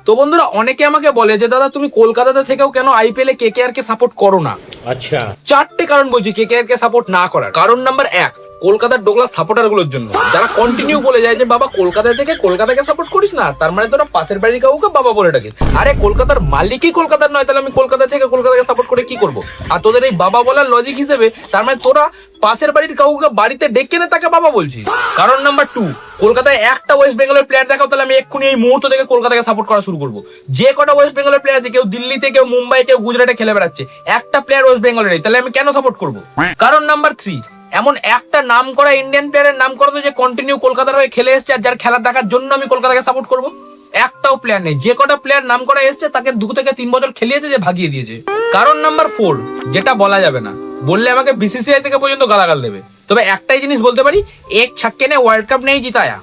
তো বন্ধুরা, অনেকে আমাকে বলে যে দাদা তুমি কলকাতাতে থেকেও কেন আইপিএল এ কেকেআর কে সাপোর্ট করো না। আচ্ছা, চারটে কারণ বলছি কেকেআর কে সাপোর্ট না করার। কারণ নাম্বার এক, কলকাতার ডোগলা সাপোর্টার গুলোর জন্য, যারা কন্টিনিউ বলে যায় যে বাবা কলকাতা থেকে কলকাতাকে সাপোর্ট করিস না, তার মানে তোরা পাশের বাড়ির কাউকে বাবা বলে ডাকিস। আরে কলকাতার মালিকই কলকাতার নয়, তাহলে আমি কলকাতা থেকে কলকাতাকে সাপোর্ট করে কি করব? আর তোদের এই বাবা বলার লজিক হিসেবে তার মানে তোরা পাশের বাড়ির কাউকে বাড়িতে ডেকে এনে তাকে বাবা বলছিস। কারণ নাম্বার টু, কলকাতায় একটা ওয়েস্ট বেঙ্গলের প্লেয়ার দেখাও, তাহলে আমি এক্ষুনি এই মুহূর্ত থেকে কলকাতাকে সাপোর্ট করা শুরু করবো। যে কটা ওয়েস্ট বেঙ্গলের প্লেয়ার আছে, কেউ দিল্লিতে, কেউ মুম্বাই, কেউ গুজরাটে খেলে বেড়াচ্ছে, একটা প্লেয়ার ওয়েস্ট বেঙ্গলের নেই, তাহলে আমি কেন সাপোর্ট করবো? কারণ নাম্বার থ্রি, এমন একটা নাম করা ইন্ডিয়ান প্লেয়ারের নাম করো তো যে কন্টিনিউ কলকাতার হয়ে খেলে এসছে আর যার খেলা দেখার জন্য আমি কলকাতাকে সাপোর্ট করবো। একটাও প্লেয়ার নেই। যে কটা প্লেয়ার নাম করা এসছে তাকে 2 থেকে 3 বছর খেলিয়েছে, যে ভাগিয়ে দিয়েছে। কারণ নাম্বার ফোর, যেটা বলা যাবে না, বললে আমাকে বিসিসিআই থেকে পর্যন্ত গালাগাল দেবে, তবে একটাই জিনিস বলতে পারি, এক ছক্কে নে ওয়ার্ল্ড কাপ নেই জিতায়া।